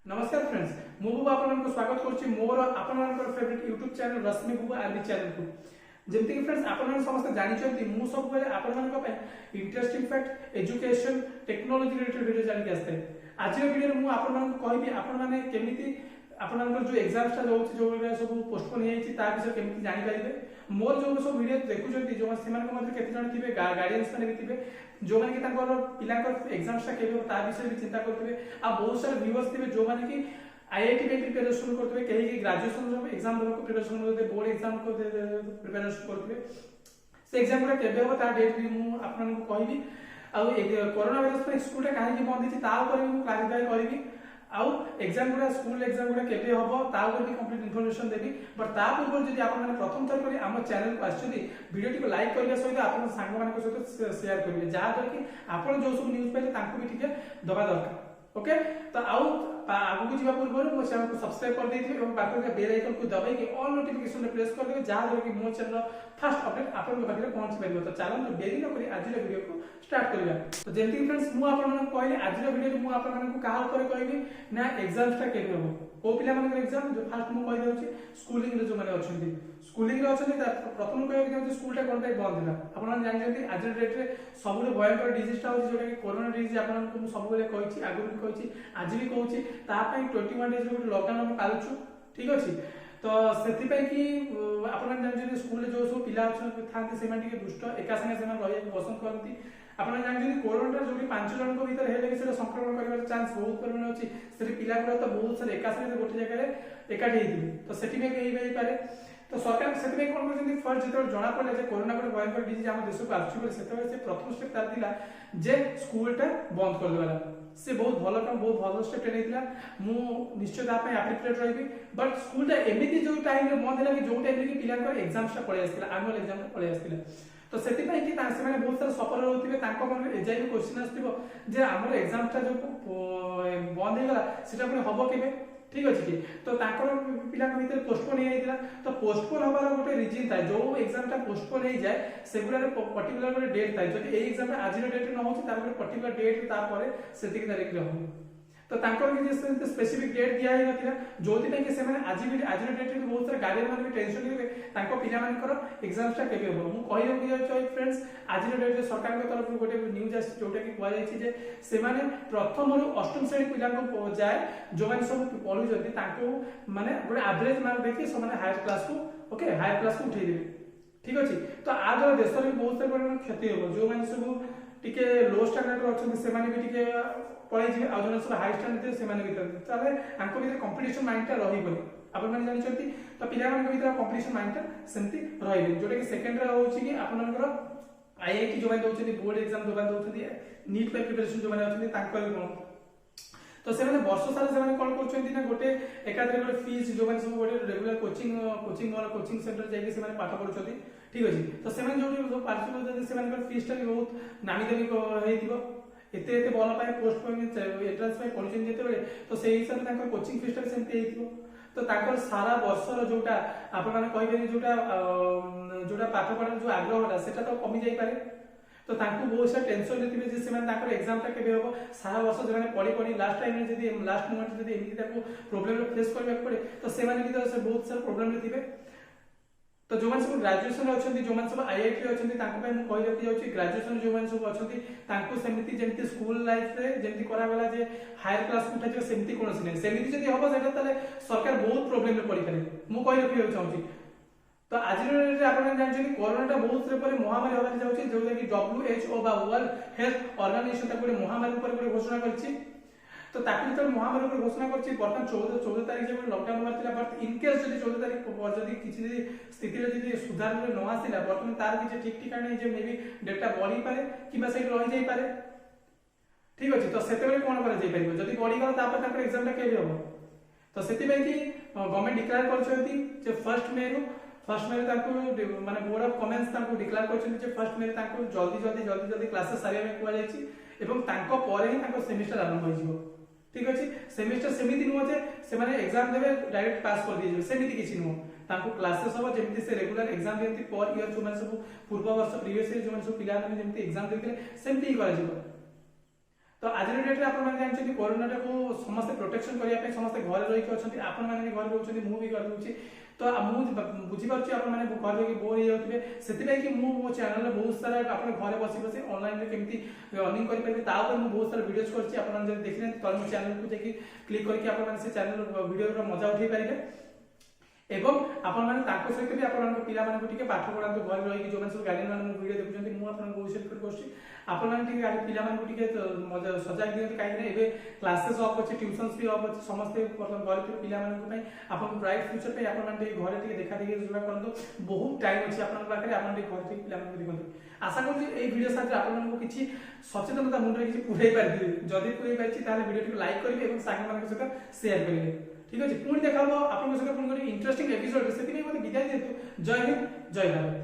नमस्कार फ्रेंड्स मु बुबा आपन स्वागत करछि मोर आपन फेवरेट यूट्यूब चैनल रश्मि बुबा आरबी चैनल को जेमति कि फ्रेंड्स आपन समस्त जानि छथि मु सब बेले आपन पे interesting fact education technology related video जानि के आस्ते आज वीडियो मु आपन कहबी आपन माने केमिति आपन जो एग्जाम स्टा होछि जो सब पोस्टपोन हे छि ता विषय केमिति जानि पाइबे मोर जो सब वीडियो देखु छथि जो सेमान के मध्ये केते जण थिबे गार्डियंस माने भी थिबे जो माने कि तांकर पिला को एग्जाम स्टा केबे ता विषय भी चिंता करथिबे आ बहुत सारे व्यूअर्स थिबे जो माने कि आईआईटी पे प्रिपरेशन करथिबे कहीं कि ग्रेजुएशन जो एग्जाम देबो प्रिपरेशन करथिबे बोर्ड एग्जाम को प्रिपरेशन करथिबे से एग्जाम रे केबे हो ता डेट भी मु आपन को कहबी आ कोरोना वायरस पे स्कूल रे काहे कि बंद छि ता ऊपर भी मु क्लैरिफाई करबी आउ एग्जाम गुडा स्कूल एग्जाम गुडा केबे होबो ता ऊपर भी कंप्लीट इंफॉर्मेशन देबी बट ता पूर्व जदि आपन माने प्रथम थर करी हम चैनल को आछथि वीडियो को लाइक करबा सहित आपन सांग मान को सहित शेयर करबे जहा दर कि आपन जो सब न्यूज़ पाइले तांको भी ठीक दबा दरकार ओके तो आउ आगु को जीवा पूर्व मो चैनल को सब्सक्राइब कर देथिबे एवं पाखर के बेल आइकन को दबाई के ऑल नोटिफिकेशन रे प्रेस कर देबे जहा दर कि मो चैनल फर्स्ट अपडेट आपन के पाखरे पहुंच पाइबो तो चलो देरी न करी आज रे वीडियो को स्टार्ट करिया तो जेंति फ्रेंड्स मु आपन मन कहले आज रे वीडियो मु आपन को कहा ऊपर कहबी ना एग्जाम्स टा केबे हो को पिला मन एग्जाम जो फर्स्ट मु कहि दउची स्कूलिंग रे जो माने अछंती स्कूलिंग रे अछंती प्रथम कहबी कि स्कूल टा कोन बंद दिला आपन जानि जंती आज रे डेट रे सबुरे भयंकर डिजीज टा होची जोटा कि कोरोना डिजीज आपन को सब बेले कहिची आगु भी कहिची आज भी कहूची ता पई 21 डेज रे लॉकडाउन हम पालुछु ठीक अछि तो सेति पई कि आपन जानि स्कूल रे जो सब पिला थांती से माने के दुष्ट एका संगे से माने रहिया पसंद करती आपन जानि कोरोना जोटी 5 जन को भीतर हेले कि से संक्रमण करबार चांस बहुत परिमाण अछि से पिला गुरा तो बहुत सारे एका संगे गोटे जगह रे एकाठी हेतिबे तो सेति में केही बेई पारे तो सरकार सेति में कोन करजंती फर्स्ट जेतो जणा पड़ले जे कोरोना को भयंकर डिजीज हम देश को आछि बोले सेते से प्रथम स्टेप तार दिला जे स्कूल टा बंद कर देवाला से बहुत भलो काम बहुत भलो स्टेप नेतिला मु निश्चय ता पे एप्लीकेट रहिबी बट स्कूल टा एमिति जो टाइम रे बंद होला कि जो टाइम रे कि पिला को एग्जाम टा पळे आस्तिला एनुअल एग्जाम टा पळे आस्तिला तो सेति पई कि ता से माने बहुत सारा सफर होतिबे तांको मन एजाई क्वेश्चन आस्तिबो जे हमर एग्जाम टा जो बंद हे गला सेटा पुनी हबो केबे ठीक अछि कि तो ताकर पिला के भीतर पोस्टपोन हे आइतला तो पोस्टपोन होबार गोटे रीजन था जो एग्जाम टा पोस्टपोन हे जाय सेगुला पर्टिकुलर गोटे डेट था जदि ए एग्जाम आज रे डेट न होछि तार गोटे पर्टिकुलर डेट ता परे सेति के तारीख रे हो तो तांकर कि जे स्पेसिफिक डेट दिया हे नथिला जोति पे कि से माने आज रे डेट रे बहुत सारा गार्डियन माने टेंशन हेबे तांको पिला मानकर एग्जाम टा केबे हो मु कहि रहू कि छै फ्रेंड्स आज रे डेट रे सरकार के तरफ गोटे न्यूज आसी जोटा कि कहै छै जे से माने प्रथम रु अष्टम श्रेणी पिला को जाय जो माने सब पढु जति तांको माने गोटे एवरेज मार्क देखि सब माने हायर क्लास को ओके हायर क्लास को उठै देबे ठीक अछि तो आज देश रे बहुत सारा क्षति हो जो माने सब टिके लो स्टैंडर्ड रो अछन से माने भी टिके पळै जे आ जने सब हाई स्टैंडर्ड से माने भीतर ताले आंको भीतर कंपटीशन माइंड ता रही बनी आपन माने जानि छथि तो पिला माने भीतर कंपटीशन माइंड ता सेंती रही जोटा कि सेकंड रे होछि कि आपन मानकर आईआईटी जो माने दोछथि बोर्ड एग्जाम जो माने दोछथि नीट पे प्रिपरेशन जो माने अछथि तांकर कोन तो से माने वर्ष सारा से माने कोन करछथि ना गोटे एकाधरे गोटे फीस जो माने सब गोटे रेगुलर कोचिंग सेंटर जाई से माने पाठ पढुछथि ठीक अछि तो से माने जो पार्टिसिपेट जदि से माने फीस ता बहुत नामी दामी हेतिबो एते एते बोला पाए पोस्ट पे एंट्रेंस पे पढिछन जेते बेले तो सेही हिसाब तांकर कोचिंग फीस ता सेंते हेतिबो तो तांकर सारा वर्षर जोटा आपन माने कहबे जोटा पाठ पढा जो आग्रहटा सेटा तो कमी जाई पारे तो तांको बहुत सा टेंशन लेतिबे जे से माने तांकर एग्जाम ता केबे होबो सारा वर्ष जे माने पढी लास्ट टाइम में जदी लास्ट मोमेंट जदी एमिति ताको प्रॉब्लम फेस करबे पड़े तो से माने भी तो बहुत सारा प्रॉब्लम लेतिबे तो जो माने सब ग्रेजुएशन अछंती जो माने सब आईआईटी रे अछंती तांको पे हम कहि रखि जाउची ग्रेजुएशन जो माने सब अछंती तांको सेमिति जेंति स्कूल लाइफ रे जेंति करा गला जे हायर क्लास उठा जे सेमिति कोनोसी नै सेमिति जदी होबो सेटा ताले सरकार बहुत प्रॉब्लम रे पड़ी पारे मु कहि रखि चाहूची तो आज रे आपण जानछन कोरोना टा बहुत रे परे महामारी होबा जाउची जो कि WHO बा वर्ल्ड हेल्थ ऑर्गेनाइजेशन ता कोइ महामारी ऊपर कोइ घोषणा करछि तो ताकि तो महामारी ऊपर घोषणा करछि बर्तन 14 तारिख जे लॉकडाउन मारतिला बट इन केस जदी 14 तारिख जदी किछि जदी स्थिति रे जदी सुधार रे न आसिला बर्तन तार किछि ठीक ठिकाना जे मे भी डेटा बढ़ी पारे किबा सही रहि जाई पारे ठीक अछि तो सेते बेले कोन करा जाई परिबो जदी बढ़ी गला तापर ताकर एग्जाम टा केबे होबो तो सेति पई कि गवर्नमेंट डिक्लेयर करछथि जे फर्स्ट मे ताको माने बोर्ड ऑफ कमेंट्स ताको डिक्लेयर करछथि जे फर्स्ट मे ताको जल्दी क्लासेस सारिया में कुआ जायछि एवं ताको परे ही ताको सेमेस्टर आरंभ होई जिवो ठीक अछि सेमेस्टर सेमिति नुह जे से माने एग्जाम देबे डायरेक्ट पास कर दिए सेमिति किछि नुह ताको क्लासेस हो जेमिति से रेगुलर एग्जाम देती पर ईयर जो माने सब पूर्व वर्ष प्रीवियस ईयर जो माने सब पिला माने जेमिति एग्जाम देतिले सेमिति करा जिवो तो आज डेट में जानते कोरोना को समस्त प्रोटेक्शन करने समस्त घर रही अच्छा आपण मैंने घर रोचे मुझे घर रोचे तो मुझे बुझीपारे आप घर रही बोर हो जाते से मो चैनल बहुत सारा आप घर बस बस ऑनलाइन केमती अर्निंग करेंगे बहुत सारा वीडियोस कर देखने तो मो चैनल को जाकि क्लिक करके आप चैनल वीडियो मजा उठे पारे एवं आपण मैंने सहित भी आपण पिला पाठ पढ़ा घर रही जो सब गार्डियन मैंने वीडियो देखुं मुझे बहुत रिक्वेस्ट करुँच आपण पिला सजा दिखाते कहीं क्लासेस अफ अच्छे ट्यूशन्स भी अफ अच्छे समस्ते घर पिला आपको ब्राइट फ्यूचर पे आप घर देखा देखी करूँ बहुत टाइम अच्छे पाखे आप घर पिला देखते आशा करुँच वीडियो साथ आपको किसी सचेतनता मुंडे किसी पुरई पारे जदि पुरई पारी वीडियो को लाइक करेंगे और सांग सहित सेयार करेंगे ठीक अच्छे पुणी देखा आप सहित पुणी इंटरेस्टिंग एपिसोड से विदाय दिखाते जय हिंद जय भारत।